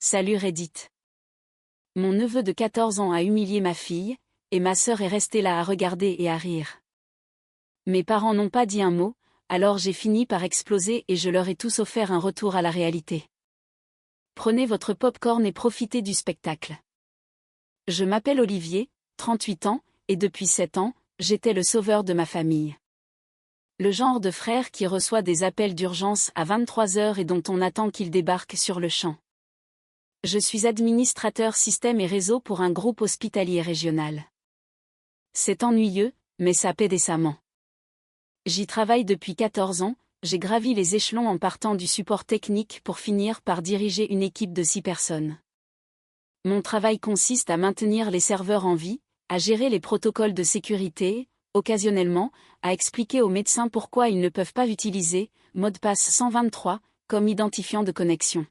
Salut Reddit. Mon neveu de 14 ans a humilié ma fille, et ma sœur est restée là à regarder et à rire. Mes parents n'ont pas dit un mot, alors j'ai fini par exploser et je leur ai tous offert un retour à la réalité. Prenez votre popcorn et profitez du spectacle. Je m'appelle Olivier, 38 ans, et depuis 7 ans, j'étais le sauveur de ma famille. Le genre de frère qui reçoit des appels d'urgence à 23 heures et dont on attend qu'il débarque sur le champ. Je suis administrateur système et réseau pour un groupe hospitalier régional. C'est ennuyeux, mais ça paie décemment. J'y travaille depuis 14 ans, j'ai gravi les échelons en partant du support technique pour finir par diriger une équipe de 6 personnes. Mon travail consiste à maintenir les serveurs en vie, à gérer les protocoles de sécurité, occasionnellement, à expliquer aux médecins pourquoi ils ne peuvent pas utiliser mot de passe 123 comme identifiant de connexion.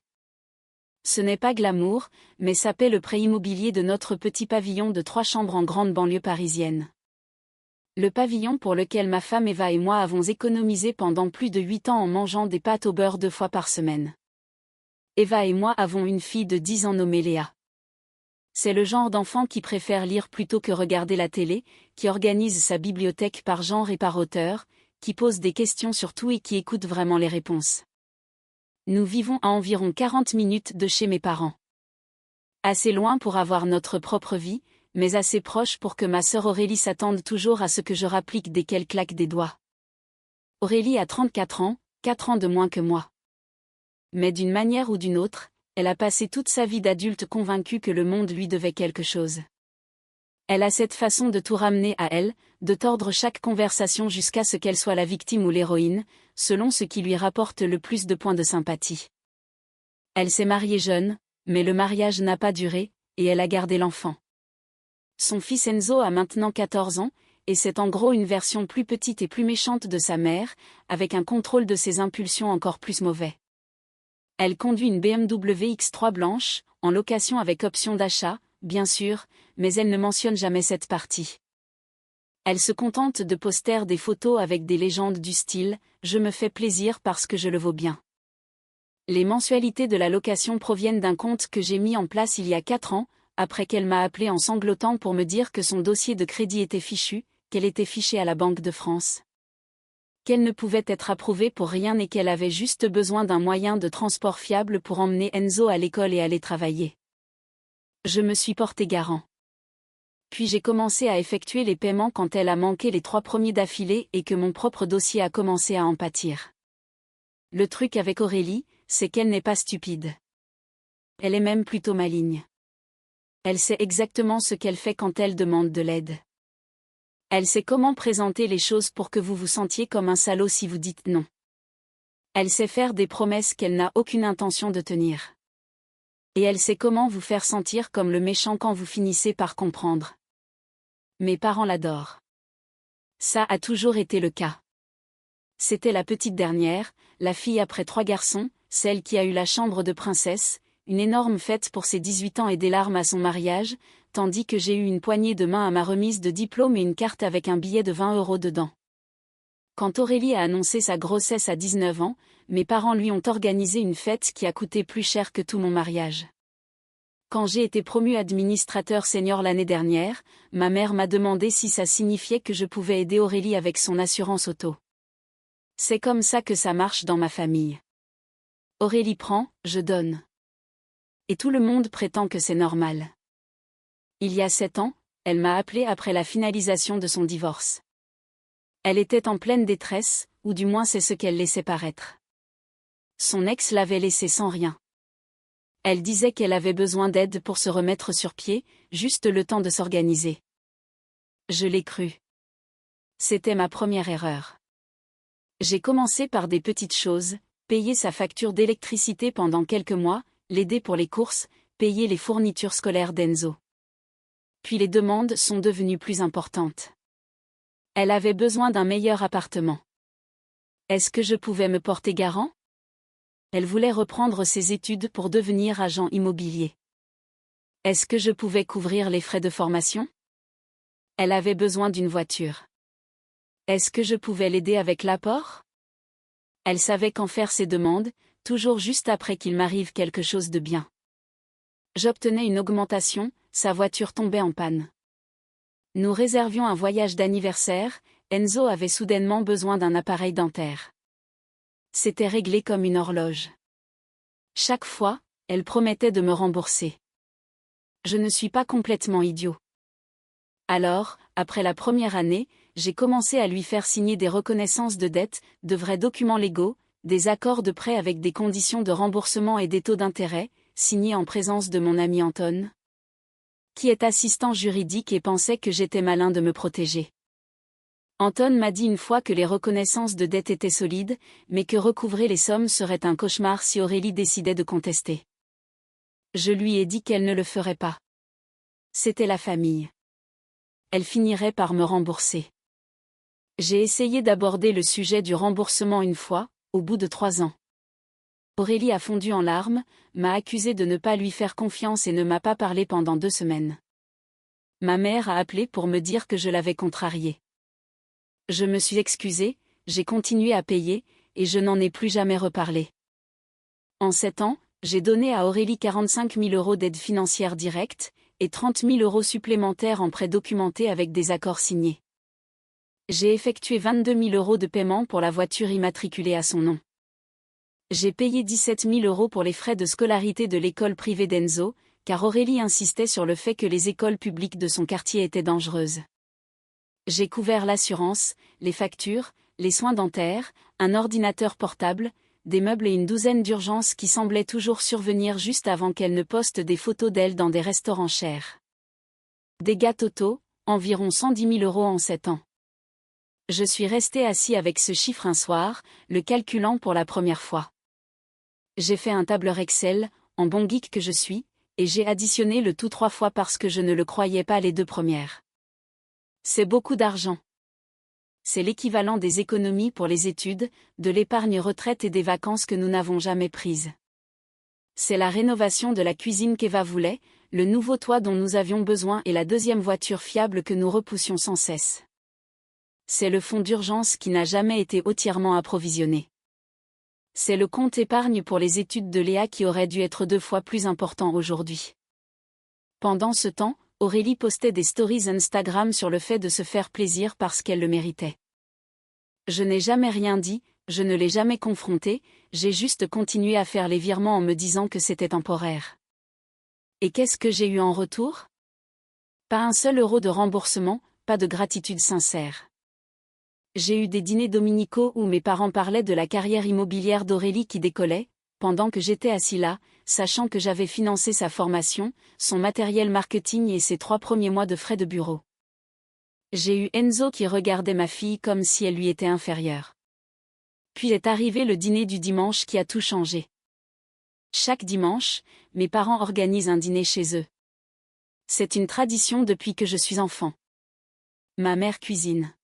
Ce n'est pas glamour, mais ça paie le prêt immobilier de notre petit pavillon de 3 chambres en grande banlieue parisienne. Le pavillon pour lequel ma femme Eva et moi avons économisé pendant plus de 8 ans en mangeant des pâtes au beurre 2 fois par semaine. Eva et moi avons une fille de 10 ans nommée Léa. C'est le genre d'enfant qui préfère lire plutôt que regarder la télé, qui organise sa bibliothèque par genre et par auteur, qui pose des questions sur tout et qui écoute vraiment les réponses. Nous vivons à environ 40 minutes de chez mes parents. Assez loin pour avoir notre propre vie, mais assez proche pour que ma sœur Aurélie s'attende toujours à ce que je rapplique dès qu'elle claque des doigts. Aurélie a 34 ans, 4 ans de moins que moi. Mais d'une manière ou d'une autre, elle a passé toute sa vie d'adulte convaincue que le monde lui devait quelque chose. Elle a cette façon de tout ramener à elle, de tordre chaque conversation jusqu'à ce qu'elle soit la victime ou l'héroïne, selon ce qui lui rapporte le plus de points de sympathie. Elle s'est mariée jeune, mais le mariage n'a pas duré, et elle a gardé l'enfant. Son fils Enzo a maintenant 14 ans, et c'est en gros une version plus petite et plus méchante de sa mère, avec un contrôle de ses impulsions encore plus mauvais. Elle conduit une BMW X3 blanche, en location avec option d'achat, bien sûr, mais elle ne mentionne jamais cette partie. Elle se contente de poster des photos avec des légendes du style « Je me fais plaisir parce que je le vaux bien ». Les mensualités de la location proviennent d'un compte que j'ai mis en place il y a 4 ans, après qu'elle m'a appelé en sanglotant pour me dire que son dossier de crédit était fichu, qu'elle était fichée à la Banque de France. Qu'elle ne pouvait être approuvée pour rien et qu'elle avait juste besoin d'un moyen de transport fiable pour emmener Enzo à l'école et aller travailler. Je me suis porté garant. Puis j'ai commencé à effectuer les paiements quand elle a manqué les 3 premiers d'affilée et que mon propre dossier a commencé à en pâtir. Le truc avec Aurélie, c'est qu'elle n'est pas stupide. Elle est même plutôt maligne. Elle sait exactement ce qu'elle fait quand elle demande de l'aide. Elle sait comment présenter les choses pour que vous vous sentiez comme un salaud si vous dites non. Elle sait faire des promesses qu'elle n'a aucune intention de tenir. Et elle sait comment vous faire sentir comme le méchant quand vous finissez par comprendre. Mes parents l'adorent. Ça a toujours été le cas. C'était la petite dernière, la fille après 3 garçons, celle qui a eu la chambre de princesse, une énorme fête pour ses 18 ans et des larmes à son mariage, tandis que j'ai eu une poignée de main à ma remise de diplôme et une carte avec un billet de 20 € dedans. Quand Aurélie a annoncé sa grossesse à 19 ans, mes parents lui ont organisé une fête qui a coûté plus cher que tout mon mariage. Quand j'ai été promu administrateur senior l'année dernière, ma mère m'a demandé si ça signifiait que je pouvais aider Aurélie avec son assurance auto. C'est comme ça que ça marche dans ma famille. Aurélie prend, je donne. Et tout le monde prétend que c'est normal. Il y a 7 ans, elle m'a appelé après la finalisation de son divorce. Elle était en pleine détresse, ou du moins c'est ce qu'elle laissait paraître. Son ex l'avait laissée sans rien. Elle disait qu'elle avait besoin d'aide pour se remettre sur pied, juste le temps de s'organiser. Je l'ai cru. C'était ma première erreur. J'ai commencé par des petites choses, payer sa facture d'électricité pendant quelques mois, l'aider pour les courses, payer les fournitures scolaires d'Enzo. Puis les demandes sont devenues plus importantes. Elle avait besoin d'un meilleur appartement. Est-ce que je pouvais me porter garant? Elle voulait reprendre ses études pour devenir agent immobilier. Est-ce que je pouvais couvrir les frais de formation? Elle avait besoin d'une voiture. Est-ce que je pouvais l'aider avec l'apport? Elle savait quand faire ses demandes, toujours juste après qu'il m'arrive quelque chose de bien. J'obtenais une augmentation, sa voiture tombait en panne. Nous réservions un voyage d'anniversaire, Enzo avait soudainement besoin d'un appareil dentaire. C'était réglé comme une horloge. Chaque fois, elle promettait de me rembourser. Je ne suis pas complètement idiot. Alors, après la première année, j'ai commencé à lui faire signer des reconnaissances de dette, de vrais documents légaux, des accords de prêt avec des conditions de remboursement et des taux d'intérêt, signés en présence de mon ami Anton, qui est assistant juridique et pensait que j'étais malin de me protéger. Anton m'a dit une fois que les reconnaissances de dette étaient solides, mais que recouvrer les sommes serait un cauchemar si Aurélie décidait de contester. Je lui ai dit qu'elle ne le ferait pas. C'était la famille. Elle finirait par me rembourser. J'ai essayé d'aborder le sujet du remboursement une fois, au bout de 3 ans. Aurélie a fondu en larmes, m'a accusé de ne pas lui faire confiance et ne m'a pas parlé pendant 2 semaines. Ma mère a appelé pour me dire que je l'avais contrariée. Je me suis excusée, j'ai continué à payer, et je n'en ai plus jamais reparlé. En 7 ans, j'ai donné à Aurélie 45 000 € d'aide financière directe, et 30 000 € supplémentaires en prêt documenté avec des accords signés. J'ai effectué 22 000 € de paiement pour la voiture immatriculée à son nom. J'ai payé 17 000 € pour les frais de scolarité de l'école privée d'Enzo, car Aurélie insistait sur le fait que les écoles publiques de son quartier étaient dangereuses. J'ai couvert l'assurance, les factures, les soins dentaires, un ordinateur portable, des meubles et une douzaine d'urgences qui semblaient toujours survenir juste avant qu'elle ne poste des photos d'elle dans des restaurants chers. Dégâts totaux, environ 110 000 € en 7 ans. Je suis resté assis avec ce chiffre un soir, le calculant pour la première fois. J'ai fait un tableur Excel, en bon geek que je suis, et j'ai additionné le tout 3 fois parce que je ne le croyais pas les 2 premières. C'est beaucoup d'argent. C'est l'équivalent des économies pour les études, de l'épargne retraite et des vacances que nous n'avons jamais prises. C'est la rénovation de la cuisine qu'Eva voulait, le nouveau toit dont nous avions besoin et la deuxième voiture fiable que nous repoussions sans cesse. C'est le fonds d'urgence qui n'a jamais été entièrement approvisionné. C'est le compte épargne pour les études de Léa qui aurait dû être 2 fois plus important aujourd'hui. Pendant ce temps, Aurélie postait des stories Instagram sur le fait de se faire plaisir parce qu'elle le méritait. Je n'ai jamais rien dit, je ne l'ai jamais confrontée, j'ai juste continué à faire les virements en me disant que c'était temporaire. Et qu'est-ce que j'ai eu en retour? Pas un seul euro de remboursement, pas de gratitude sincère. J'ai eu des dîners dominicaux où mes parents parlaient de la carrière immobilière d'Aurélie qui décollait, pendant que j'étais assis là, sachant que j'avais financé sa formation, son matériel marketing et ses 3 premiers mois de frais de bureau. J'ai eu Enzo qui regardait ma fille comme si elle lui était inférieure. Puis est arrivé le dîner du dimanche qui a tout changé. Chaque dimanche, mes parents organisent un dîner chez eux. C'est une tradition depuis que je suis enfant. Ma mère cuisine.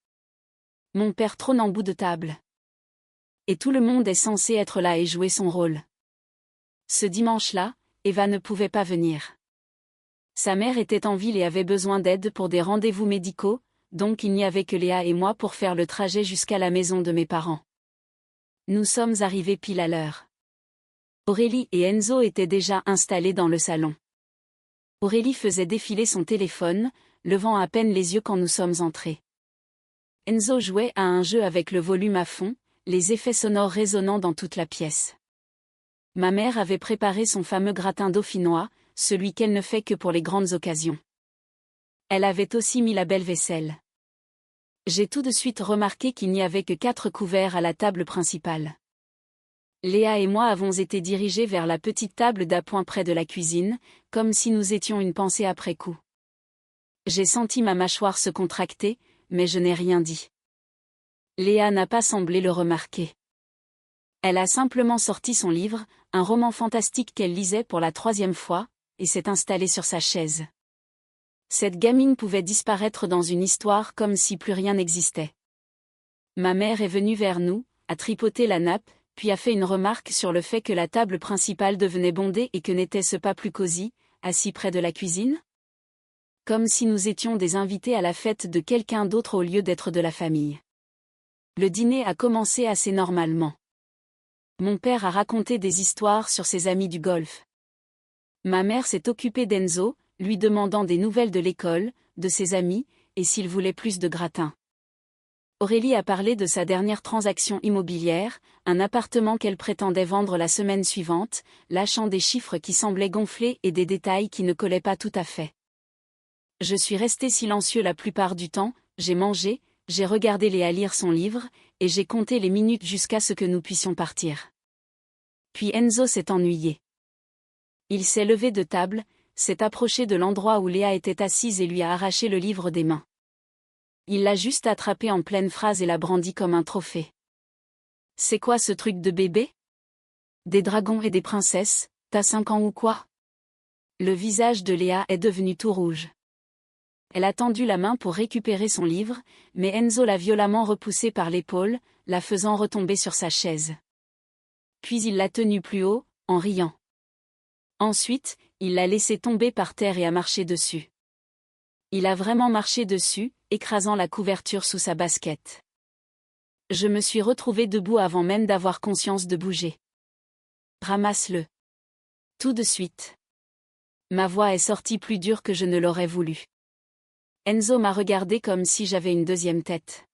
Mon père trône en bout de table. Et tout le monde est censé être là et jouer son rôle. Ce dimanche-là, Eva ne pouvait pas venir. Sa mère était en ville et avait besoin d'aide pour des rendez-vous médicaux, donc il n'y avait que Léa et moi pour faire le trajet jusqu'à la maison de mes parents. Nous sommes arrivés pile à l'heure. Aurélie et Enzo étaient déjà installés dans le salon. Aurélie faisait défiler son téléphone, levant à peine les yeux quand nous sommes entrés. Enzo jouait à un jeu avec le volume à fond, les effets sonores résonnant dans toute la pièce. Ma mère avait préparé son fameux gratin dauphinois, celui qu'elle ne fait que pour les grandes occasions. Elle avait aussi mis la belle vaisselle. J'ai tout de suite remarqué qu'il n'y avait que 4 couverts à la table principale. Léa et moi avons été dirigés vers la petite table d'appoint près de la cuisine, comme si nous étions une pensée après coup. J'ai senti ma mâchoire se contracter, mais je n'ai rien dit. Léa n'a pas semblé le remarquer. Elle a simplement sorti son livre, un roman fantastique qu'elle lisait pour la 3e fois, et s'est installée sur sa chaise. Cette gamine pouvait disparaître dans une histoire comme si plus rien n'existait. Ma mère est venue vers nous, a tripoté la nappe, puis a fait une remarque sur le fait que la table principale devenait bondée et que n'était-ce pas plus cosy, assis près de la cuisine? Comme si nous étions des invités à la fête de quelqu'un d'autre au lieu d'être de la famille. Le dîner a commencé assez normalement. Mon père a raconté des histoires sur ses amis du golf. Ma mère s'est occupée d'Enzo, lui demandant des nouvelles de l'école, de ses amis, et s'il voulait plus de gratin. Aurélie a parlé de sa dernière transaction immobilière, un appartement qu'elle prétendait vendre la semaine suivante, lâchant des chiffres qui semblaient gonflés et des détails qui ne collaient pas tout à fait. Je suis resté silencieux la plupart du temps, j'ai mangé, j'ai regardé Léa lire son livre, et j'ai compté les minutes jusqu'à ce que nous puissions partir. Puis Enzo s'est ennuyé. Il s'est levé de table, s'est approché de l'endroit où Léa était assise et lui a arraché le livre des mains. Il l'a juste attrapé en pleine phrase et l'a brandi comme un trophée. C'est quoi ce truc de bébé? Des dragons et des princesses, t'as 5 ans ou quoi? Le visage de Léa est devenu tout rouge. Elle a tendu la main pour récupérer son livre, mais Enzo l'a violemment repoussée par l'épaule, la faisant retomber sur sa chaise. Puis il l'a tenue plus haut, en riant. Ensuite, il l'a laissée tomber par terre et a marché dessus. Il a vraiment marché dessus, écrasant la couverture sous sa basket. Je me suis retrouvée debout avant même d'avoir conscience de bouger. Ramasse-le. Tout de suite. Ma voix est sortie plus dure que je ne l'aurais voulu. Enzo m'a regardé comme si j'avais une deuxième tête.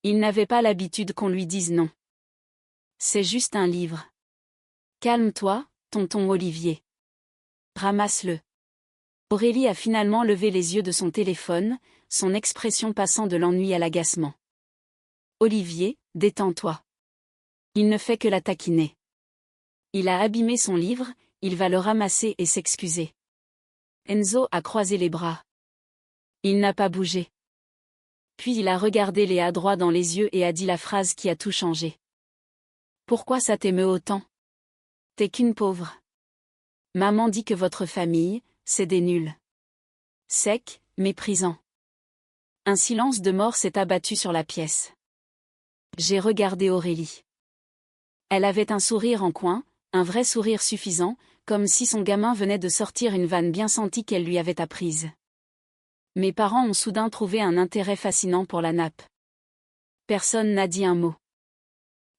Il n'avait pas l'habitude qu'on lui dise non. C'est juste un livre. Calme-toi, tonton Olivier. Ramasse-le. Aurélie a finalement levé les yeux de son téléphone, son expression passant de l'ennui à l'agacement. Olivier, détends-toi. Il ne fait que la taquiner. Il a abîmé son livre, il va le ramasser et s'excuser. Enzo a croisé les bras. Il n'a pas bougé. Puis il a regardé Léa droit dans les yeux et a dit la phrase qui a tout changé. Pourquoi ça t'émeut autant? T'es qu'une pauvre. Maman dit que votre famille, c'est des nuls. Sec, méprisant. Un silence de mort s'est abattu sur la pièce. J'ai regardé Aurélie. Elle avait un sourire en coin, un vrai sourire suffisant, comme si son gamin venait de sortir une vanne bien sentie qu'elle lui avait apprise. Mes parents ont soudain trouvé un intérêt fascinant pour la nappe. Personne n'a dit un mot.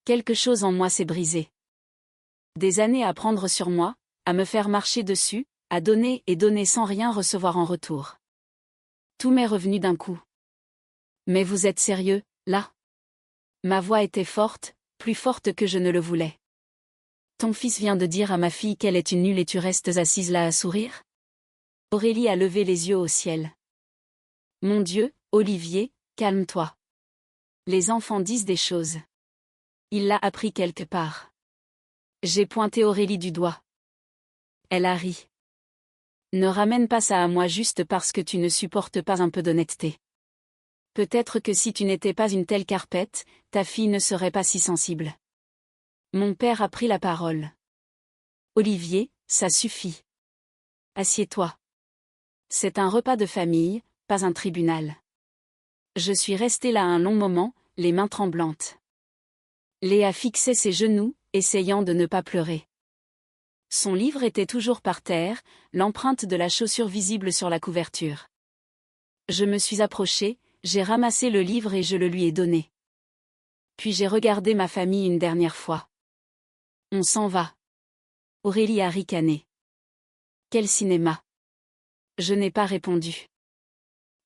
Quelque chose en moi s'est brisé. Des années à prendre sur moi, à me faire marcher dessus, à donner et donner sans rien recevoir en retour. Tout m'est revenu d'un coup. Mais vous êtes sérieux, là? Ma voix était forte, plus forte que je ne le voulais. Ton fils vient de dire à ma fille qu'elle est une nulle et tu restes assise là à sourire? Aurélie a levé les yeux au ciel. Mon Dieu, Olivier, calme-toi. Les enfants disent des choses. Il l'a appris quelque part. J'ai pointé Aurélie du doigt. Elle a ri. Ne ramène pas ça à moi juste parce que tu ne supportes pas un peu d'honnêteté. Peut-être que si tu n'étais pas une telle carpette, ta fille ne serait pas si sensible. Mon père a pris la parole. Olivier, ça suffit. Assieds-toi. C'est un repas de famille, pas un tribunal. Je suis restée là un long moment, les mains tremblantes. Léa fixait ses genoux, essayant de ne pas pleurer. Son livre était toujours par terre, l'empreinte de la chaussure visible sur la couverture. Je me suis approchée, j'ai ramassé le livre et je le lui ai donné. Puis j'ai regardé ma famille une dernière fois. On s'en va. Aurélie a ricané. Quel cinéma? Je n'ai pas répondu.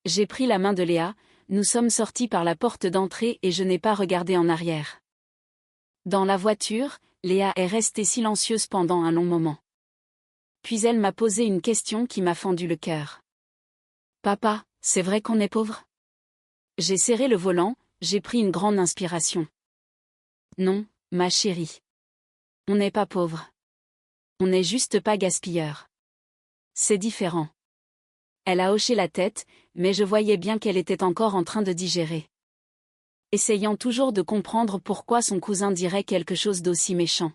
J'ai pris la main de Léa, nous sommes sortis par la porte d'entrée et je n'ai pas regardé en arrière. Dans la voiture, Léa est restée silencieuse pendant un long moment. Puis elle m'a posé une question qui m'a fendu le cœur. Papa, c'est vrai qu'on est pauvre? J'ai serré le volant, j'ai pris une grande inspiration. Non, ma chérie. On n'est pas pauvre. On n'est juste pas gaspilleur. C'est différent. Elle a hoché la tête, mais je voyais bien qu'elle était encore en train de digérer. Essayant toujours de comprendre pourquoi son cousin dirait quelque chose d'aussi méchant.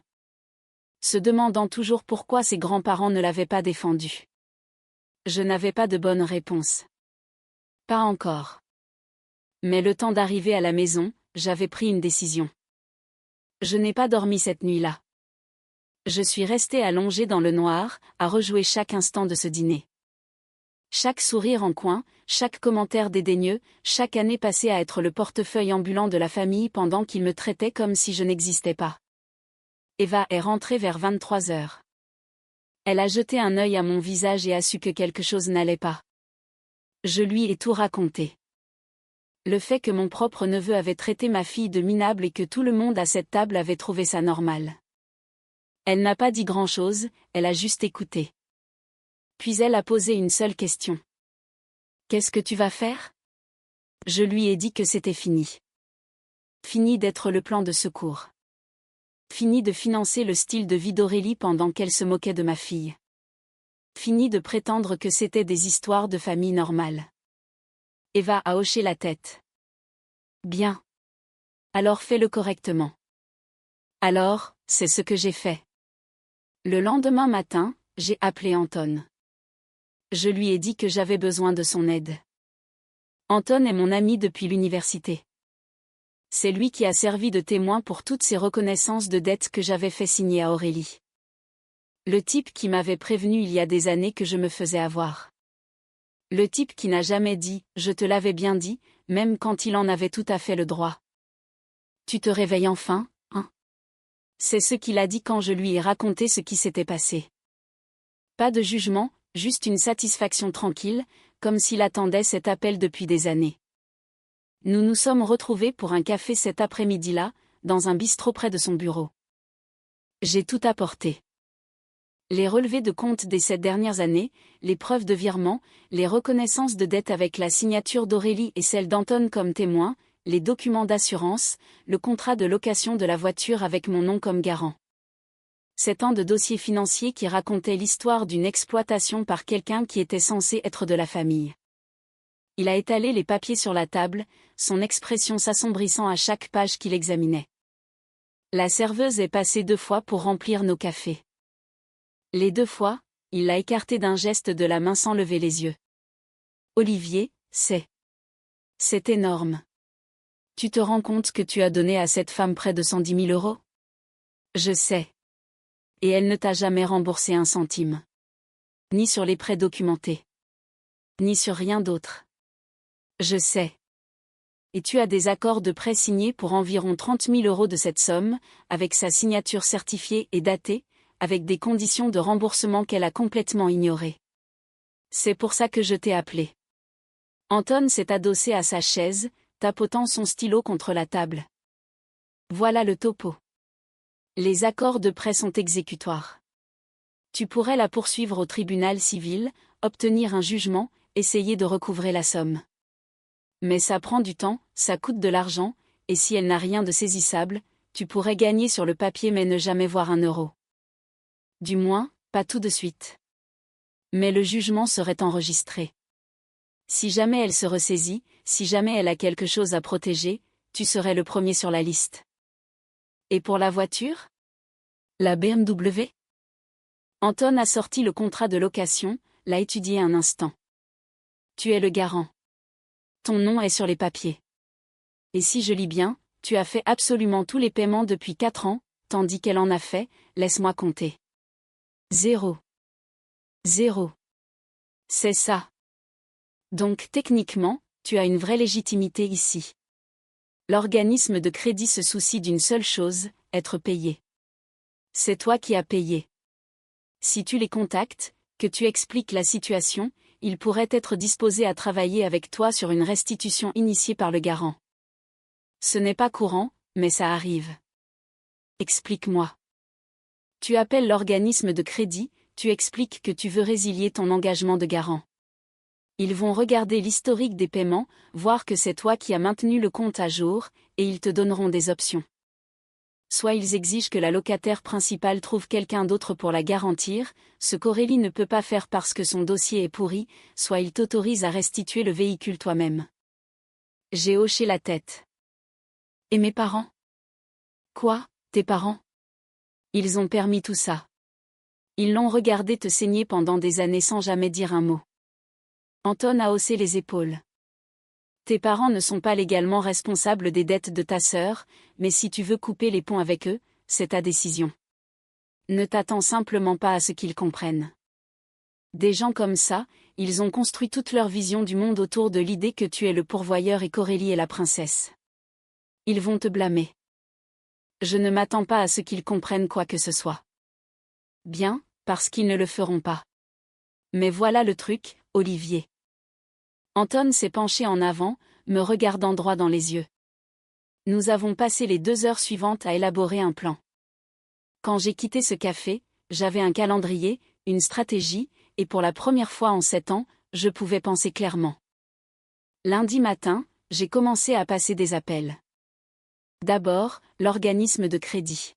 Se demandant toujours pourquoi ses grands-parents ne l'avaient pas défendu. Je n'avais pas de bonne réponse. Pas encore. Mais le temps d'arriver à la maison, j'avais pris une décision. Je n'ai pas dormi cette nuit-là. Je suis restée allongée dans le noir, à rejouer chaque instant de ce dîner. Chaque sourire en coin, chaque commentaire dédaigneux, chaque année passée à être le portefeuille ambulant de la famille pendant qu'il me traitait comme si je n'existais pas. Eva est rentrée vers 23 heures. Elle a jeté un œil à mon visage et a su que quelque chose n'allait pas. Je lui ai tout raconté. Le fait que mon propre neveu avait traité ma fille de minable et que tout le monde à cette table avait trouvé ça normal. Elle n'a pas dit grand-chose, elle a juste écouté. Puis elle a posé une seule question. Qu'est-ce que tu vas faire? Je lui ai dit que c'était fini. Fini d'être le plan de secours. Fini de financer le style de vie d'Aurélie pendant qu'elle se moquait de ma fille. Fini de prétendre que c'était des histoires de famille normales. Eva a hoché la tête. Bien. Alors fais-le correctement. Alors, c'est ce que j'ai fait. Le lendemain matin, j'ai appelé Anton. Je lui ai dit que j'avais besoin de son aide. Anton est mon ami depuis l'université. C'est lui qui a servi de témoin pour toutes ces reconnaissances de dettes que j'avais fait signer à Aurélie. Le type qui m'avait prévenu il y a des années que je me faisais avoir. Le type qui n'a jamais dit « je te l'avais bien dit », même quand il en avait tout à fait le droit. Tu te réveilles enfin, hein? C'est ce qu'il a dit quand je lui ai raconté ce qui s'était passé. Pas de jugement, juste une satisfaction tranquille, comme s'il attendait cet appel depuis des années. Nous nous sommes retrouvés pour un café cet après-midi-là, dans un bistrot près de son bureau. J'ai tout apporté. Les relevés de compte des 7 dernières années, les preuves de virement, les reconnaissances de dette avec la signature d'Aurélie et celle d'Anton comme témoin, les documents d'assurance, le contrat de location de la voiture avec mon nom comme garant. 7 ans de dossiers financiers qui racontaient l'histoire d'une exploitation par quelqu'un qui était censé être de la famille. Il a étalé les papiers sur la table, son expression s'assombrissant à chaque page qu'il examinait. La serveuse est passée 2 fois pour remplir nos cafés. Les 2 fois, il l'a écarté d'un geste de la main sans lever les yeux. Olivier, c'est énorme. Tu te rends compte que tu as donné à cette femme près de 110 000 €? Je sais. Et elle ne t'a jamais remboursé un centime. Ni sur les prêts documentés. Ni sur rien d'autre. Je sais. Et tu as des accords de prêt signés pour environ 30 000 € de cette somme, avec sa signature certifiée et datée, avec des conditions de remboursement qu'elle a complètement ignorées. C'est pour ça que je t'ai appelé. Anton s'est adossé à sa chaise, tapotant son stylo contre la table. Voilà le topo. Les accords de prêt sont exécutoires. Tu pourrais la poursuivre au tribunal civil, obtenir un jugement, essayer de recouvrer la somme. Mais ça prend du temps, ça coûte de l'argent, et si elle n'a rien de saisissable, tu pourrais gagner sur le papier mais ne jamais voir un euro. Du moins, pas tout de suite. Mais le jugement serait enregistré. Si jamais elle se ressaisit, si jamais elle a quelque chose à protéger, tu serais le premier sur la liste. Et pour la voiture? La BMW? Anton a sorti le contrat de location, l'a étudié un instant. Tu es le garant. Ton nom est sur les papiers. Et si je lis bien, tu as fait absolument tous les paiements depuis 4 ans, tandis qu'elle en a fait, laisse-moi compter. 0. 0. C'est ça. Donc techniquement, tu as une vraie légitimité ici. L'organisme de crédit se soucie d'une seule chose, être payé. C'est toi qui as payé. Si tu les contactes, que tu expliques la situation, ils pourraient être disposés à travailler avec toi sur une restitution initiée par le garant. Ce n'est pas courant, mais ça arrive. Explique-moi. Tu appelles l'organisme de crédit, tu expliques que tu veux résilier ton engagement de garant. Ils vont regarder l'historique des paiements, voir que c'est toi qui as maintenu le compte à jour, et ils te donneront des options. Soit ils exigent que la locataire principale trouve quelqu'un d'autre pour la garantir, ce qu'Aurélie ne peut pas faire parce que son dossier est pourri, soit ils t'autorisent à restituer le véhicule toi-même. J'ai hoché la tête. Et mes parents? Quoi, tes parents? Ils ont permis tout ça. Ils l'ont regardé te saigner pendant des années sans jamais dire un mot. Anton a haussé les épaules. Tes parents ne sont pas légalement responsables des dettes de ta sœur, mais si tu veux couper les ponts avec eux, c'est ta décision. Ne t'attends simplement pas à ce qu'ils comprennent. Des gens comme ça, ils ont construit toute leur vision du monde autour de l'idée que tu es le pourvoyeur et qu'Aurélie est la princesse. Ils vont te blâmer. Je ne m'attends pas à ce qu'ils comprennent quoi que ce soit. Bien, parce qu'ils ne le feront pas. Mais voilà le truc, Olivier. Anton s'est penché en avant, me regardant droit dans les yeux. Nous avons passé les 2 heures suivantes à élaborer un plan. Quand j'ai quitté ce café, j'avais un calendrier, une stratégie, et pour la première fois en 7 ans, je pouvais penser clairement. Lundi matin, j'ai commencé à passer des appels. D'abord, l'organisme de crédit.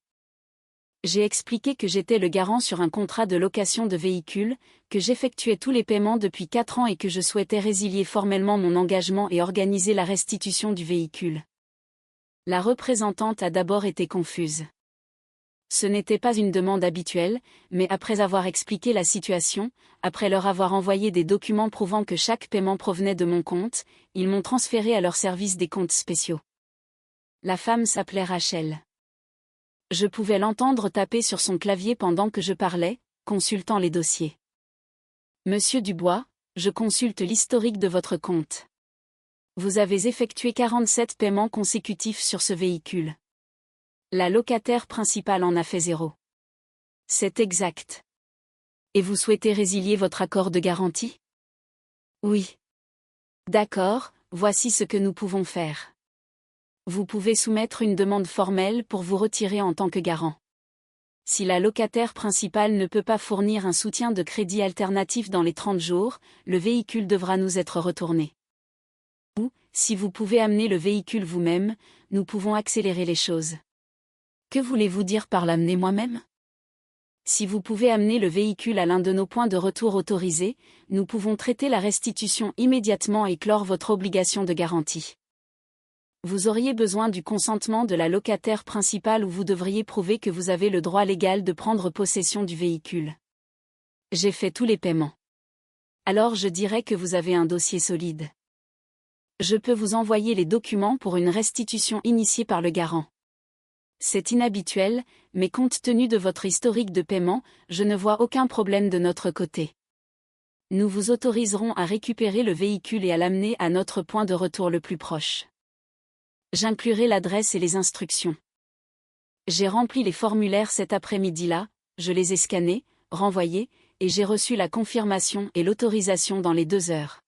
J'ai expliqué que j'étais le garant sur un contrat de location de véhicules, que j'effectuais tous les paiements depuis 4 ans et que je souhaitais résilier formellement mon engagement et organiser la restitution du véhicule. La représentante a d'abord été confuse. Ce n'était pas une demande habituelle, mais après avoir expliqué la situation, après leur avoir envoyé des documents prouvant que chaque paiement provenait de mon compte, ils m'ont transféré à leur service des comptes spéciaux. La femme s'appelait Rachel. Je pouvais l'entendre taper sur son clavier pendant que je parlais, consultant les dossiers. Monsieur Dubois, je consulte l'historique de votre compte. Vous avez effectué 47 paiements consécutifs sur ce véhicule. La locataire principale en a fait 0. C'est exact. Et vous souhaitez résilier votre accord de garantie? Oui. D'accord, voici ce que nous pouvons faire. Vous pouvez soumettre une demande formelle pour vous retirer en tant que garant. Si la locataire principale ne peut pas fournir un soutien de crédit alternatif dans les 30 jours, le véhicule devra nous être retourné. Ou, si vous pouvez amener le véhicule vous-même, nous pouvons accélérer les choses. Que voulez-vous dire par l'amener moi-même? Si vous pouvez amener le véhicule à l'un de nos points de retour autorisés, nous pouvons traiter la restitution immédiatement et clore votre obligation de garantie. Vous auriez besoin du consentement de la locataire principale ou vous devriez prouver que vous avez le droit légal de prendre possession du véhicule. J'ai fait tous les paiements. Alors je dirais que vous avez un dossier solide. Je peux vous envoyer les documents pour une restitution initiée par le garant. C'est inhabituel, mais compte tenu de votre historique de paiement, je ne vois aucun problème de notre côté. Nous vous autoriserons à récupérer le véhicule et à l'amener à notre point de retour le plus proche. J'inclurai l'adresse et les instructions. J'ai rempli les formulaires cet après-midi-là, je les ai scannés, renvoyés, et j'ai reçu la confirmation et l'autorisation dans les 2 heures.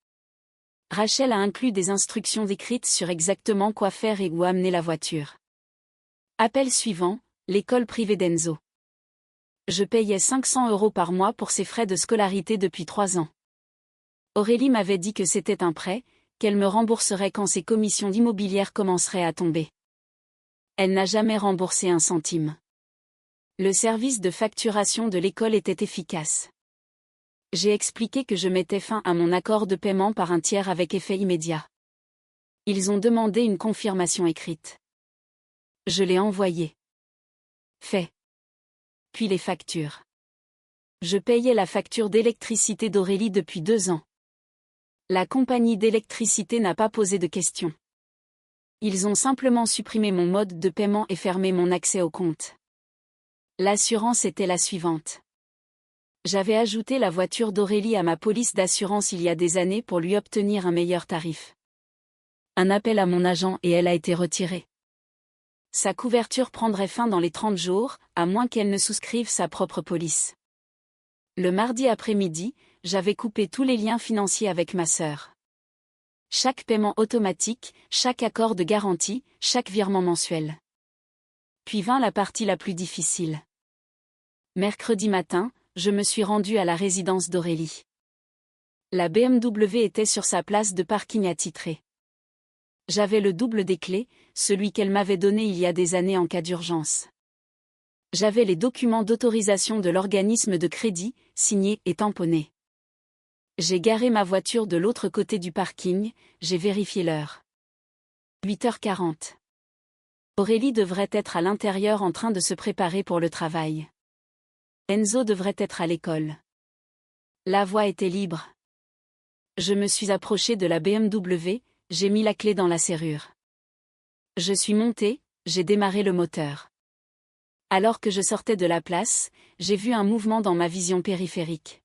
Rachel a inclus des instructions écrites sur exactement quoi faire et où amener la voiture. Appel suivant, l'école privée d'Enzo. Je payais 500 € par mois pour ses frais de scolarité depuis 3 ans. Aurélie m'avait dit que c'était un prêt, qu'elle me rembourserait quand ses commissions d'immobilière commenceraient à tomber. Elle n'a jamais remboursé un centime. Le service de facturation de l'école était efficace. J'ai expliqué que je mettais fin à mon accord de paiement par un tiers avec effet immédiat. Ils ont demandé une confirmation écrite. Je l'ai envoyée. Fait. Puis les factures. Je payais la facture d'électricité d'Aurélie depuis 2 ans. La compagnie d'électricité n'a pas posé de questions. Ils ont simplement supprimé mon mode de paiement et fermé mon accès au compte. L'assurance était la suivante. J'avais ajouté la voiture d'Aurélie à ma police d'assurance il y a des années pour lui obtenir un meilleur tarif. Un appel à mon agent et elle a été retirée. Sa couverture prendrait fin dans les 30 jours, à moins qu'elle ne souscrive sa propre police. Le mardi après-midi, j'avais coupé tous les liens financiers avec ma sœur. Chaque paiement automatique, chaque accord de garantie, chaque virement mensuel. Puis vint la partie la plus difficile. Mercredi matin, je me suis rendu à la résidence d'Aurélie. La BMW était sur sa place de parking attitrée. J'avais le double des clés, celui qu'elle m'avait donné il y a des années en cas d'urgence. J'avais les documents d'autorisation de l'organisme de crédit, signés et tamponnés. J'ai garé ma voiture de l'autre côté du parking, j'ai vérifié l'heure. 8h40. Aurélie devrait être à l'intérieur en train de se préparer pour le travail. Enzo devrait être à l'école. La voie était libre. Je me suis approché de la BMW, j'ai mis la clé dans la serrure. Je suis monté, j'ai démarré le moteur. Alors que je sortais de la place, j'ai vu un mouvement dans ma vision périphérique.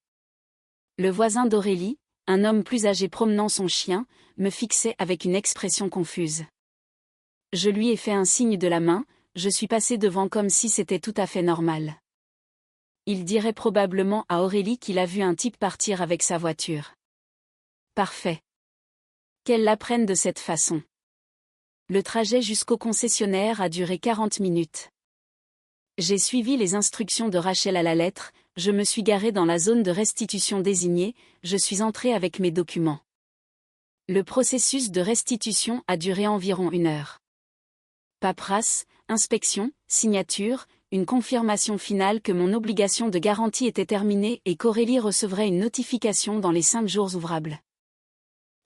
Le voisin d'Aurélie, un homme plus âgé promenant son chien, me fixait avec une expression confuse. Je lui ai fait un signe de la main, je suis passé devant comme si c'était tout à fait normal. Il dirait probablement à Aurélie qu'il a vu un type partir avec sa voiture. Parfait. Qu'elle l'apprenne de cette façon. Le trajet jusqu'au concessionnaire a duré 40 minutes. J'ai suivi les instructions de Rachel à la lettre, je me suis garé dans la zone de restitution désignée, je suis entré avec mes documents. Le processus de restitution a duré environ 1 heure. Paperasse, inspection, signature, une confirmation finale que mon obligation de garantie était terminée et qu'Aurélie recevrait une notification dans les 5 jours ouvrables.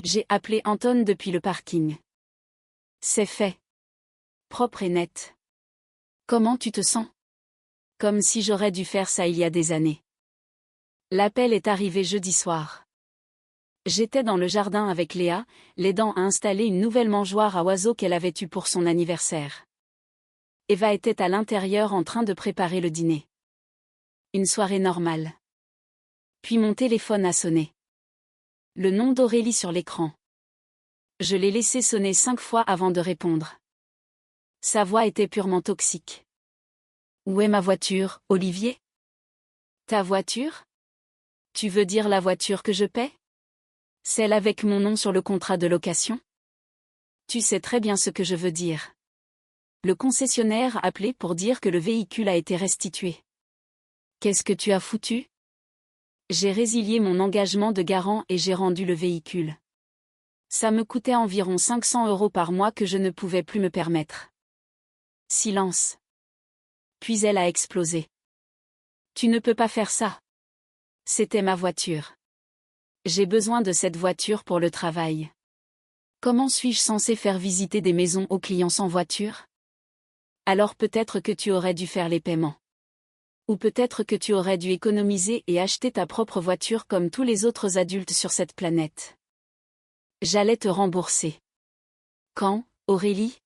J'ai appelé Anton depuis le parking. C'est fait. Propre et net. Comment tu te sens? Comme si j'aurais dû faire ça il y a des années. L'appel est arrivé jeudi soir. J'étais dans le jardin avec Léa, l'aidant à installer une nouvelle mangeoire à oiseaux qu'elle avait eue pour son anniversaire. Eva était à l'intérieur en train de préparer le dîner. Une soirée normale. Puis mon téléphone a sonné. Le nom d'Aurélie sur l'écran. Je l'ai laissé sonner 5 fois avant de répondre. Sa voix était purement toxique. Où est ma voiture, Olivier? Ta voiture? Tu veux dire la voiture que je paie? Celle avec mon nom sur le contrat de location? Tu sais très bien ce que je veux dire. Le concessionnaire a appelé pour dire que le véhicule a été restitué. Qu'est-ce que tu as foutu? J'ai résilié mon engagement de garant et j'ai rendu le véhicule. Ça me coûtait environ 500 € par mois que je ne pouvais plus me permettre. Silence. Puis elle a explosé. Tu ne peux pas faire ça. C'était ma voiture. J'ai besoin de cette voiture pour le travail. Comment suis-je censé faire visiter des maisons aux clients sans voiture? Alors peut-être que tu aurais dû faire les paiements. Ou peut-être que tu aurais dû économiser et acheter ta propre voiture comme tous les autres adultes sur cette planète. J'allais te rembourser. Quand, Aurélie?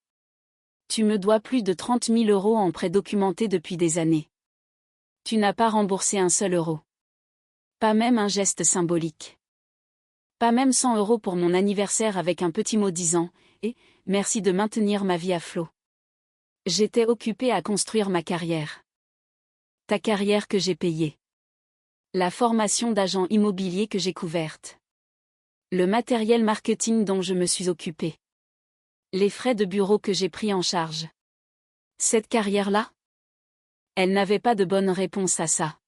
Tu me dois plus de 30 000 € en prêt documenté depuis des années. Tu n'as pas remboursé un seul euro. Pas même un geste symbolique. Pas même 100 € pour mon anniversaire avec un petit mot disant « Et, merci de maintenir ma vie à flot ». J'étais occupée à construire ma carrière. Ta carrière que j'ai payée. La formation d'agent immobilier que j'ai couverte. Le matériel marketing dont je me suis occupée. Les frais de bureau que j'ai pris en charge. Cette carrière-là? Elle n'avait pas de bonne réponse à ça.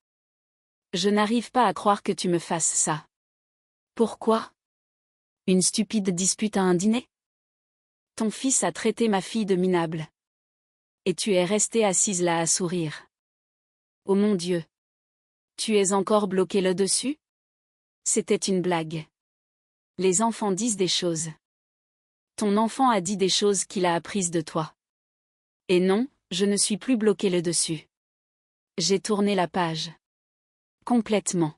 Je n'arrive pas à croire que tu me fasses ça. Pourquoi? Une stupide dispute à un dîner? Ton fils a traité ma fille de minable. Et tu es restée assise là à sourire. Oh mon Dieu! Tu es encore bloqué là-dessus? C'était une blague. Les enfants disent des choses. Ton enfant a dit des choses qu'il a apprises de toi. Et non, je ne suis plus bloqué là-dessus. J'ai tourné la page. Complètement.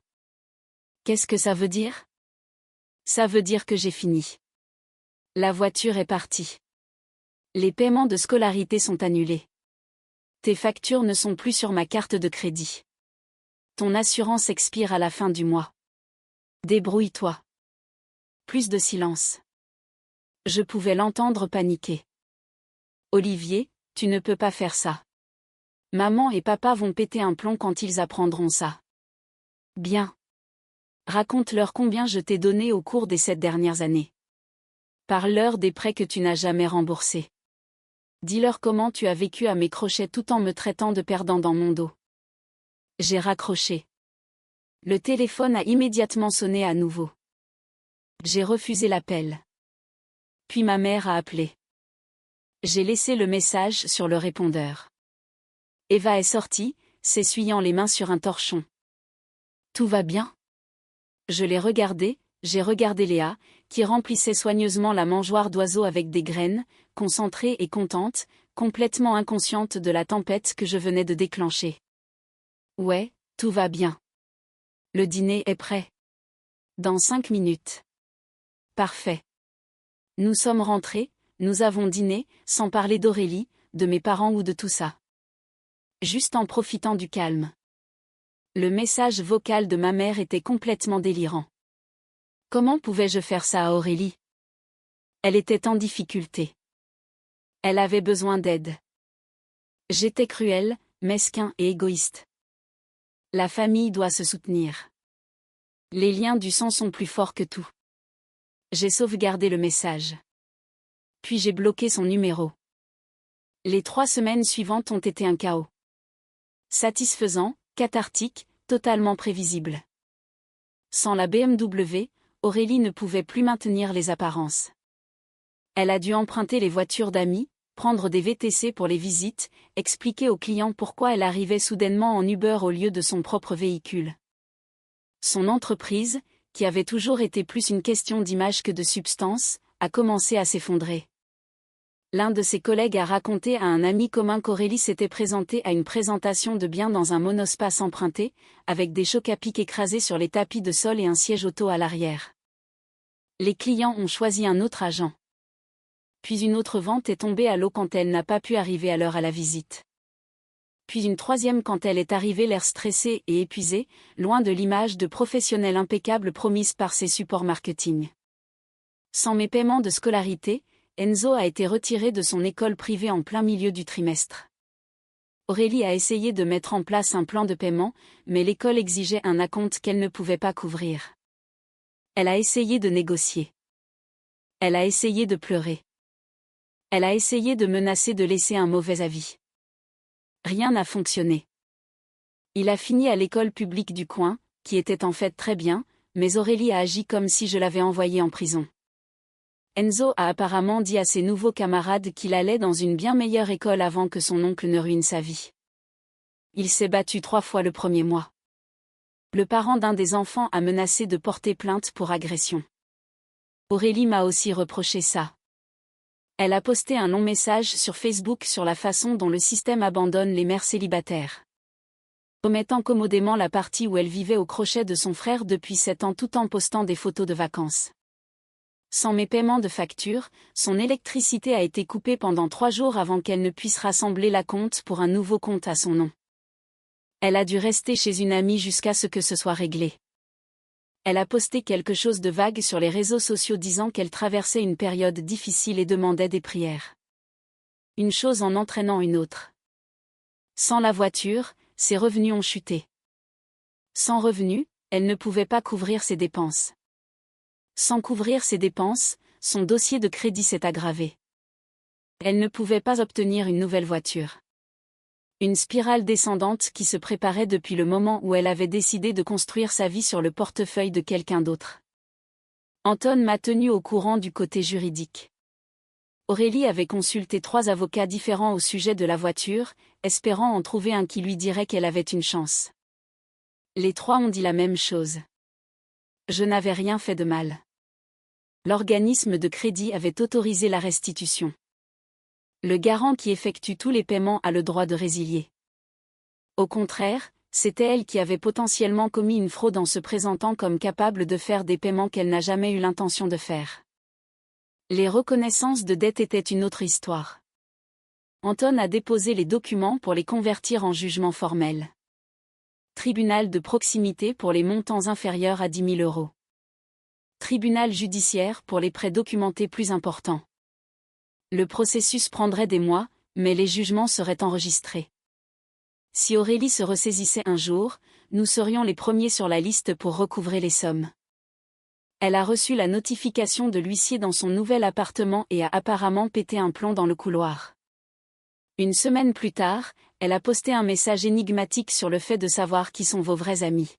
Qu'est-ce que ça veut dire? Ça veut dire que j'ai fini. La voiture est partie. Les paiements de scolarité sont annulés. Tes factures ne sont plus sur ma carte de crédit. Ton assurance expire à la fin du mois. Débrouille-toi. Plus de silence. Je pouvais l'entendre paniquer. Olivier, tu ne peux pas faire ça. Maman et papa vont péter un plomb quand ils apprendront ça. Bien. Raconte-leur combien je t'ai donné au cours des 7 dernières années. Parle-leur des prêts que tu n'as jamais remboursés. Dis-leur comment tu as vécu à mes crochets tout en me traitant de perdant dans mon dos. J'ai raccroché. Le téléphone a immédiatement sonné à nouveau. J'ai refusé l'appel. Puis ma mère a appelé. J'ai laissé le message sur le répondeur. Eva est sortie, s'essuyant les mains sur un torchon. Tout va bien? Je l'ai regardé, j'ai regardé Léa, qui remplissait soigneusement la mangeoire d'oiseaux avec des graines, concentrée et contente, complètement inconsciente de la tempête que je venais de déclencher. Ouais, tout va bien. Le dîner est prêt. Dans 5 minutes. Parfait. Nous sommes rentrés, nous avons dîné, sans parler d'Aurélie, de mes parents ou de tout ça. Juste en profitant du calme. Le message vocal de ma mère était complètement délirant. Comment pouvais-je faire ça à Aurélie? Elle était en difficulté. Elle avait besoin d'aide. J'étais cruel, mesquin et égoïste. La famille doit se soutenir. Les liens du sang sont plus forts que tout. J'ai sauvegardé le message. Puis j'ai bloqué son numéro. Les 3 semaines suivantes ont été un chaos. Satisfaisant, cathartique, totalement prévisible. Sans la BMW, Aurélie ne pouvait plus maintenir les apparences. Elle a dû emprunter les voitures d'amis, prendre des VTC pour les visites, expliquer aux clients pourquoi elle arrivait soudainement en Uber au lieu de son propre véhicule. Son entreprise, qui avait toujours été plus une question d'image que de substance, a commencé à s'effondrer. L'un de ses collègues a raconté à un ami commun qu'Aurélie s'était présentée à une présentation de biens dans un monospace emprunté, avec des chocs à pic écrasés sur les tapis de sol et un siège auto à l'arrière. Les clients ont choisi un autre agent. Puis une autre vente est tombée à l'eau quand elle n'a pas pu arriver à l'heure à la visite. Puis une troisième quand elle est arrivée l'air stressée et épuisée, loin de l'image de professionnelle impeccable promise par ses supports marketing. Sans mes paiements de scolarité, Enzo a été retiré de son école privée en plein milieu du trimestre. Aurélie a essayé de mettre en place un plan de paiement, mais l'école exigeait un acompte qu'elle ne pouvait pas couvrir. Elle a essayé de négocier. Elle a essayé de pleurer. Elle a essayé de menacer de laisser un mauvais avis. Rien n'a fonctionné. Il a fini à l'école publique du coin, qui était en fait très bien, mais Aurélie a agi comme si je l'avais envoyé en prison. Enzo a apparemment dit à ses nouveaux camarades qu'il allait dans une bien meilleure école avant que son oncle ne ruine sa vie. Il s'est battu 3 fois le premier mois. Le parent d'un des enfants a menacé de porter plainte pour agression. Aurélie m'a aussi reproché ça. Elle a posté un long message sur Facebook sur la façon dont le système abandonne les mères célibataires. Omettant commodément la partie où elle vivait au crochet de son frère depuis 7 ans tout en postant des photos de vacances. Sans mes paiements de facture, son électricité a été coupée pendant 3 jours avant qu'elle ne puisse rassembler l'acompte pour un nouveau compte à son nom. Elle a dû rester chez une amie jusqu'à ce que ce soit réglé. Elle a posté quelque chose de vague sur les réseaux sociaux disant qu'elle traversait une période difficile et demandait des prières. Une chose en entraînant une autre. Sans la voiture, ses revenus ont chuté. Sans revenus, elle ne pouvait pas couvrir ses dépenses. Sans couvrir ses dépenses, son dossier de crédit s'est aggravé. Elle ne pouvait pas obtenir une nouvelle voiture. Une spirale descendante qui se préparait depuis le moment où elle avait décidé de construire sa vie sur le portefeuille de quelqu'un d'autre. Anton m'a tenu au courant du côté juridique. Aurélie avait consulté 3 avocats différents au sujet de la voiture, espérant en trouver un qui lui dirait qu'elle avait une chance. Les 3 ont dit la même chose. Je n'avais rien fait de mal. L'organisme de crédit avait autorisé la restitution. Le garant qui effectue tous les paiements a le droit de résilier. Au contraire, c'était elle qui avait potentiellement commis une fraude en se présentant comme capable de faire des paiements qu'elle n'a jamais eu l'intention de faire. Les reconnaissances de dette étaient une autre histoire. Anton a déposé les documents pour les convertir en jugement formel. Tribunal de proximité pour les montants inférieurs à 10 000 €. Tribunal judiciaire pour les prêts documentés plus importants. Le processus prendrait des mois, mais les jugements seraient enregistrés. Si Aurélie se ressaisissait un jour, nous serions les premiers sur la liste pour recouvrer les sommes. Elle a reçu la notification de l'huissier dans son nouvel appartement et a apparemment pété un plomb dans le couloir. Une semaine plus tard, elle a posté un message énigmatique sur le fait de savoir qui sont vos vrais amis.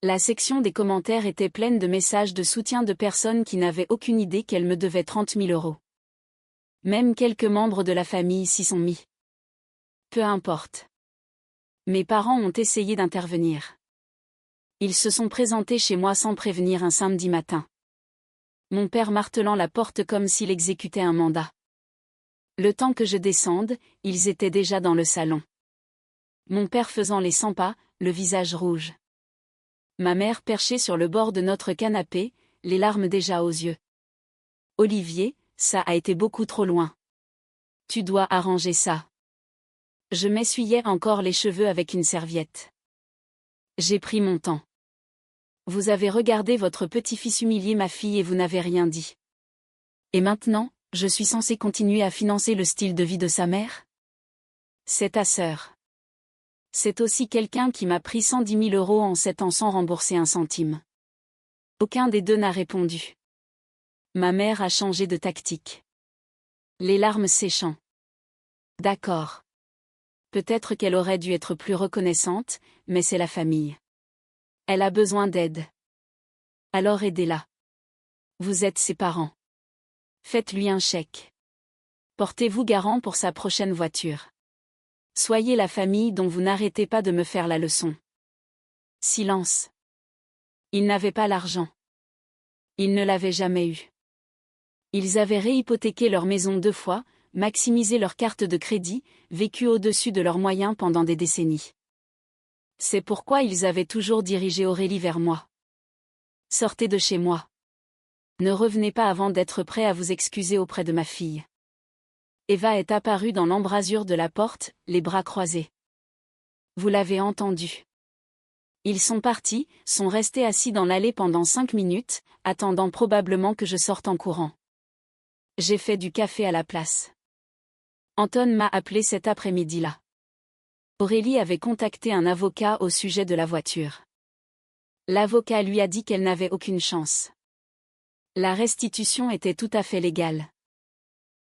La section des commentaires était pleine de messages de soutien de personnes qui n'avaient aucune idée qu'elle me devait 30 000 €. Même quelques membres de la famille s'y sont mis. Peu importe. Mes parents ont essayé d'intervenir. Ils se sont présentés chez moi sans prévenir un samedi matin. Mon père martelant la porte comme s'il exécutait un mandat. Le temps que je descende, ils étaient déjà dans le salon. Mon père faisant les 100 pas, le visage rouge. Ma mère perchée sur le bord de notre canapé, les larmes déjà aux yeux. Olivier, ça a été beaucoup trop loin. Tu dois arranger ça. Je m'essuyais encore les cheveux avec une serviette. J'ai pris mon temps. Vous avez regardé votre petit-fils humilier ma fille et vous n'avez rien dit. Et maintenant, je suis censée continuer à financer le style de vie de sa mère ? C'est ta sœur. C'est aussi quelqu'un qui m'a pris 110 000 € en 7 ans sans rembourser un centime. Aucun des deux n'a répondu. Ma mère a changé de tactique. Les larmes séchant. D'accord. Peut-être qu'elle aurait dû être plus reconnaissante, mais c'est la famille. Elle a besoin d'aide. Alors aidez-la. Vous êtes ses parents. Faites-lui un chèque. Portez-vous garant pour sa prochaine voiture. Soyez la famille dont vous n'arrêtez pas de me faire la leçon. Silence. Ils n'avaient pas l'argent. Ils ne l'avaient jamais eu. Ils avaient réhypothéqué leur maison 2 fois, maximisé leur carte de crédit, vécu au-dessus de leurs moyens pendant des décennies. C'est pourquoi ils avaient toujours dirigé Aurélie vers moi. Sortez de chez moi. Ne revenez pas avant d'être prêt à vous excuser auprès de ma fille. Eva est apparue dans l'embrasure de la porte, les bras croisés. Vous l'avez entendu. Ils sont partis, sont restés assis dans l'allée pendant 5 minutes, attendant probablement que je sorte en courant. J'ai fait du café à la place. Anton m'a appelé cet après-midi-là. Aurélie avait contacté un avocat au sujet de la voiture. L'avocat lui a dit qu'elle n'avait aucune chance. La restitution était tout à fait légale.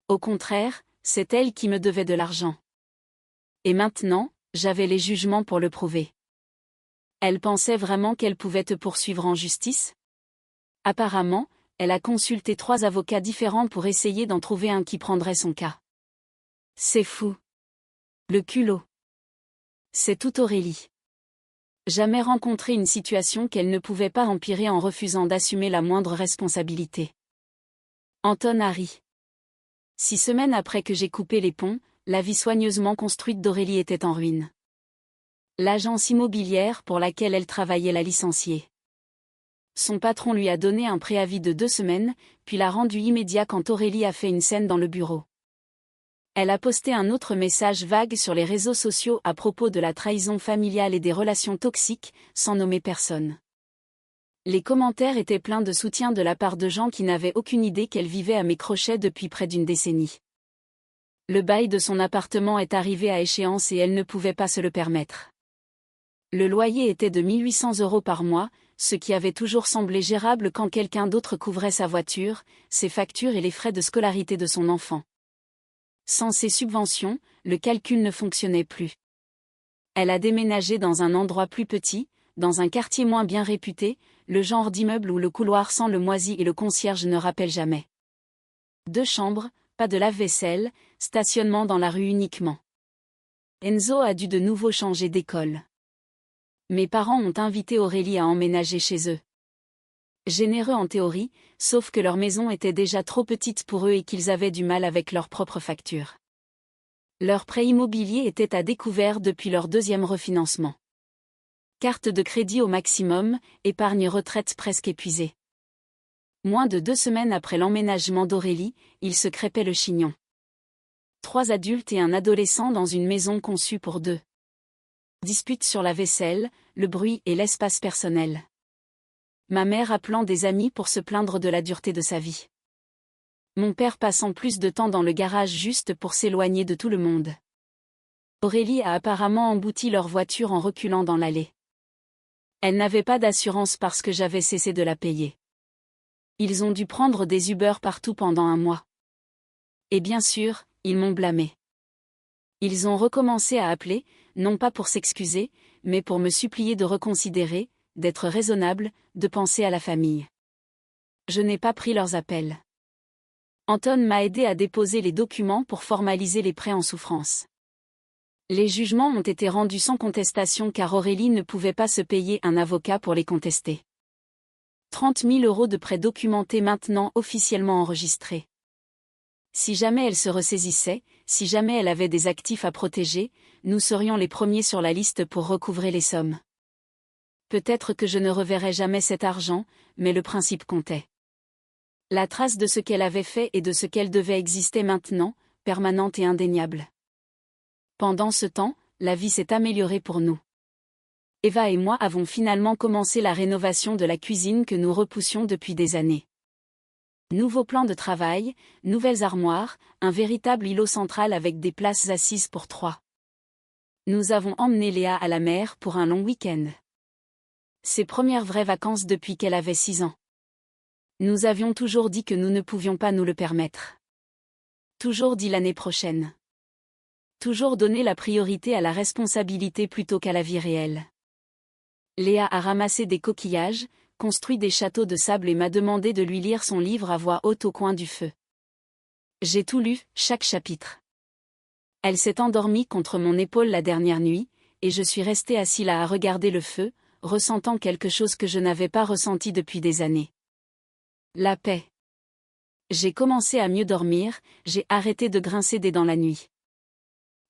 Au contraire, c'est elle qui me devait de l'argent. Et maintenant, j'avais les jugements pour le prouver. Elle pensait vraiment qu'elle pouvait te poursuivre en justice? Apparemment, elle a consulté 3 avocats différents pour essayer d'en trouver un qui prendrait son cas. C'est fou. Le culot. C'est tout Aurélie. Jamais rencontré une situation qu'elle ne pouvait pas empirer en refusant d'assumer la moindre responsabilité. Anton a ri. 6 semaines après que j'ai coupé les ponts, la vie soigneusement construite d'Aurélie était en ruine. L'agence immobilière pour laquelle elle travaillait l'a licenciée. Son patron lui a donné un préavis de 2 semaines, puis l'a rendu immédiat quand Aurélie a fait une scène dans le bureau. Elle a posté un autre message vague sur les réseaux sociaux à propos de la trahison familiale et des relations toxiques, sans nommer personne. Les commentaires étaient pleins de soutien de la part de gens qui n'avaient aucune idée qu'elle vivait à mes crochets depuis près d'une décennie. Le bail de son appartement est arrivé à échéance et elle ne pouvait pas se le permettre. Le loyer était de 1 800 € par mois, ce qui avait toujours semblé gérable quand quelqu'un d'autre couvrait sa voiture, ses factures et les frais de scolarité de son enfant. Sans ces subventions, le calcul ne fonctionnait plus. Elle a déménagé dans un endroit plus petit, dans un quartier moins bien réputé, le genre d'immeuble où le couloir sent le moisi et le concierge ne rappelle jamais. 2 chambres, pas de lave-vaisselle, stationnement dans la rue uniquement. Enzo a dû de nouveau changer d'école. Mes parents ont invité Aurélie à emménager chez eux. Généreux en théorie, sauf que leur maison était déjà trop petite pour eux et qu'ils avaient du mal avec leurs propres factures. Leur prêt immobilier était à découvert depuis leur 2e refinancement. Carte de crédit au maximum, épargne retraite presque épuisée. Moins de 2 semaines après l'emménagement d'Aurélie, ils se crêpaient le chignon. 3 adultes et un adolescent dans une maison conçue pour 2. Dispute sur la vaisselle, le bruit et l'espace personnel. Ma mère appelant des amis pour se plaindre de la dureté de sa vie. Mon père passant plus de temps dans le garage juste pour s'éloigner de tout le monde. Aurélie a apparemment embouti leur voiture en reculant dans l'allée. Elle n'avait pas d'assurance parce que j'avais cessé de la payer. Ils ont dû prendre des Uber partout pendant 1 mois. Et bien sûr, ils m'ont blâmé. Ils ont recommencé à appeler, non pas pour s'excuser, mais pour me supplier de reconsidérer, d'être raisonnable, de penser à la famille. Je n'ai pas pris leurs appels. Anton m'a aidé à déposer les documents pour formaliser les prêts en souffrance. Les jugements ont été rendus sans contestation car Aurélie ne pouvait pas se payer un avocat pour les contester. 30 000 € de prêts documentés maintenant officiellement enregistrés. Si jamais elle se ressaisissait, si jamais elle avait des actifs à protéger, nous serions les premiers sur la liste pour recouvrer les sommes. Peut-être que je ne reverrai jamais cet argent, mais le principe comptait. La trace de ce qu'elle avait fait et de ce qu'elle devait exister maintenant, permanente et indéniable. Pendant ce temps, la vie s'est améliorée pour nous. Eva et moi avons finalement commencé la rénovation de la cuisine que nous repoussions depuis des années. Nouveau plan de travail, nouvelles armoires, un véritable îlot central avec des places assises pour 3. Nous avons emmené Léa à la mer pour un long week-end. Ses premières vraies vacances depuis qu'elle avait 6 ans. Nous avions toujours dit que nous ne pouvions pas nous le permettre. Toujours dit l'année prochaine. Toujours donné la priorité à la responsabilité plutôt qu'à la vie réelle. Léa a ramassé des coquillages, construit des châteaux de sable et m'a demandé de lui lire son livre à voix haute au coin du feu. J'ai tout lu, chaque chapitre. Elle s'est endormie contre mon épaule la dernière nuit, et je suis resté assis là à regarder le feu, ressentant quelque chose que je n'avais pas ressenti depuis des années. La paix. J'ai commencé à mieux dormir, j'ai arrêté de grincer des dents la nuit.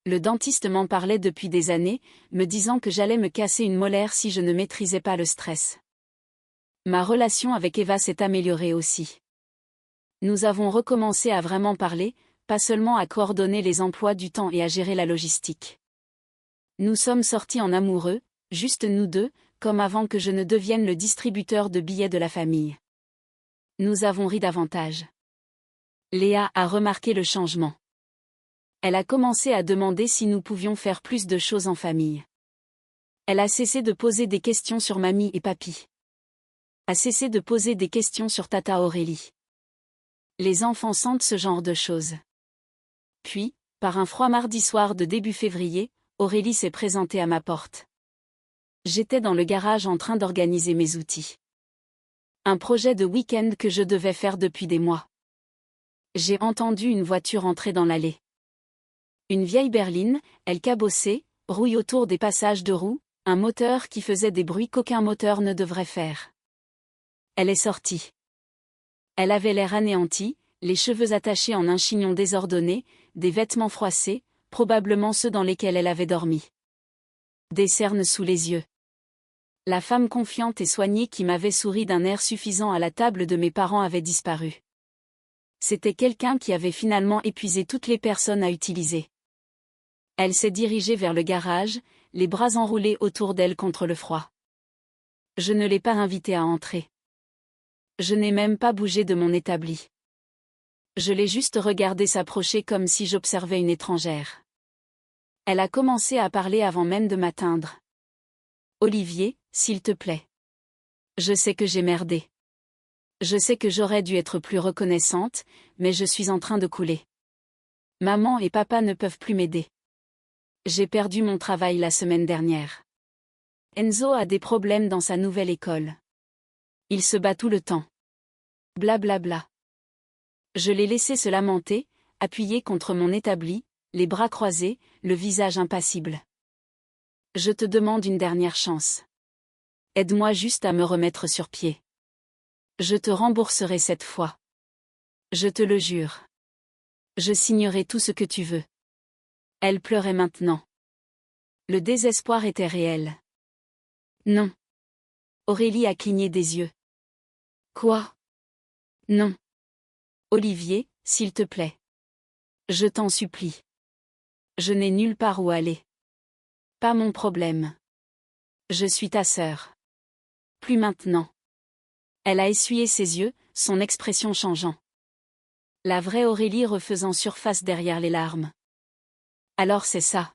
Le dentiste m'en parlait depuis des années, me disant que j'allais me casser une molaire si je ne maîtrisais pas le stress. Ma relation avec Eva s'est améliorée aussi. Nous avons recommencé à vraiment parler, pas seulement à coordonner les emplois du temps et à gérer la logistique. Nous sommes sortis en amoureux, juste nous deux, comme avant que je ne devienne le distributeur de billets de la famille. Nous avons ri davantage. Léa a remarqué le changement. Elle a commencé à demander si nous pouvions faire plus de choses en famille. Elle a cessé de poser des questions sur mamie et papy. A cessé de poser des questions sur tata Aurélie. Les enfants sentent ce genre de choses. Puis, par un froid mardi soir de début février, Aurélie s'est présentée à ma porte. J'étais dans le garage en train d'organiser mes outils. Un projet de week-end que je devais faire depuis des mois. J'ai entendu une voiture entrer dans l'allée. Une vieille berline, elle cabossait, rouille autour des passages de roues, un moteur qui faisait des bruits qu'aucun moteur ne devrait faire. Elle est sortie. Elle avait l'air anéantie, les cheveux attachés en un chignon désordonné, des vêtements froissés, probablement ceux dans lesquels elle avait dormi. Des cernes sous les yeux. La femme confiante et soignée qui m'avait souri d'un air suffisant à la table de mes parents avait disparu. C'était quelqu'un qui avait finalement épuisé toutes les personnes à utiliser. Elle s'est dirigée vers le garage, les bras enroulés autour d'elle contre le froid. Je ne l'ai pas invitée à entrer. Je n'ai même pas bougé de mon établi. Je l'ai juste regardée s'approcher comme si j'observais une étrangère. Elle a commencé à parler avant même de m'atteindre. Olivier, s'il te plaît. Je sais que j'ai merdé. Je sais que j'aurais dû être plus reconnaissante, mais je suis en train de couler. Maman et papa ne peuvent plus m'aider. J'ai perdu mon travail la semaine dernière. Enzo a des problèmes dans sa nouvelle école. Il se bat tout le temps. Blablabla. Bla bla. Je l'ai laissé se lamenter, appuyé contre mon établi, les bras croisés, le visage impassible. Je te demande une dernière chance. Aide-moi juste à me remettre sur pied. Je te rembourserai cette fois. Je te le jure. Je signerai tout ce que tu veux. Elle pleurait maintenant. Le désespoir était réel. Non. Aurélie a cligné des yeux. Quoi? Non. Olivier, s'il te plaît. Je t'en supplie. Je n'ai nulle part où aller. Pas mon problème. Je suis ta sœur. Plus maintenant. Elle a essuyé ses yeux, son expression changeant. La vraie Aurélie refaisant surface derrière les larmes. Alors c'est ça.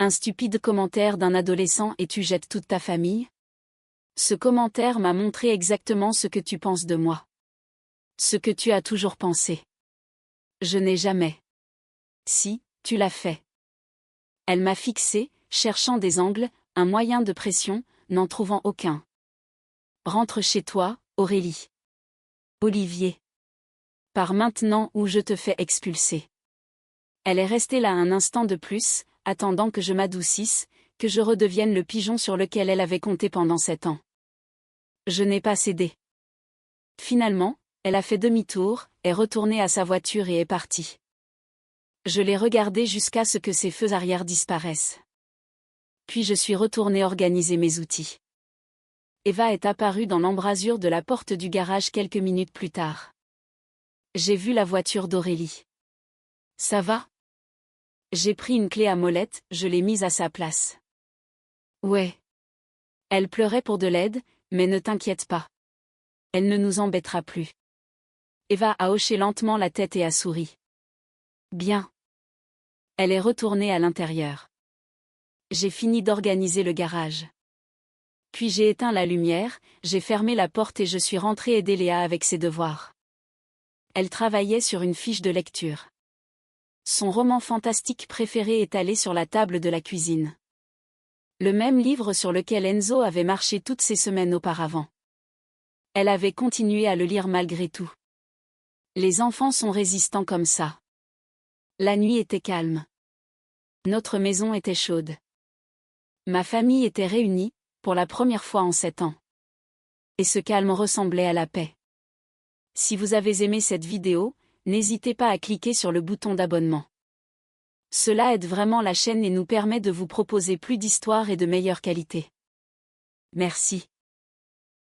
Un stupide commentaire d'un adolescent et tu jettes toute ta famille? Ce commentaire m'a montré exactement ce que tu penses de moi. Ce que tu as toujours pensé. Je n'ai jamais. Si, tu l'as fait. Elle m'a fixé, cherchant des angles, un moyen de pression, n'en trouvant aucun. Rentre chez toi, Aurélie. Olivier. Pars maintenant ou je te fais expulser. Elle est restée là un instant de plus, attendant que je m'adoucisse, que je redevienne le pigeon sur lequel elle avait compté pendant 7 ans. Je n'ai pas cédé. Finalement, elle a fait demi-tour, est retournée à sa voiture et est partie. Je l'ai regardée jusqu'à ce que ses feux arrière disparaissent. Puis je suis retournée organiser mes outils. Eva est apparue dans l'embrasure de la porte du garage quelques minutes plus tard. J'ai vu la voiture d'Aurélie. Ça va? J'ai pris une clé à molette, je l'ai mise à sa place. Ouais. Elle pleurait pour de l'aide, mais ne t'inquiète pas. Elle ne nous embêtera plus. Eva a hoché lentement la tête et a souri. Bien. Elle est retournée à l'intérieur. J'ai fini d'organiser le garage. Puis j'ai éteint la lumière, j'ai fermé la porte et je suis rentrée aider Léa avec ses devoirs. Elle travaillait sur une fiche de lecture. Son roman fantastique préféré étalé sur la table de la cuisine. Le même livre sur lequel Enzo avait marché toutes ces semaines auparavant. Elle avait continué à le lire malgré tout. Les enfants sont résistants comme ça. La nuit était calme. Notre maison était chaude. Ma famille était réunie, pour la première fois en 7 ans. Et ce calme ressemblait à la paix. Si vous avez aimé cette vidéo, n'hésitez pas à cliquer sur le bouton d'abonnement. Cela aide vraiment la chaîne et nous permet de vous proposer plus d'histoires et de meilleure qualité. Merci.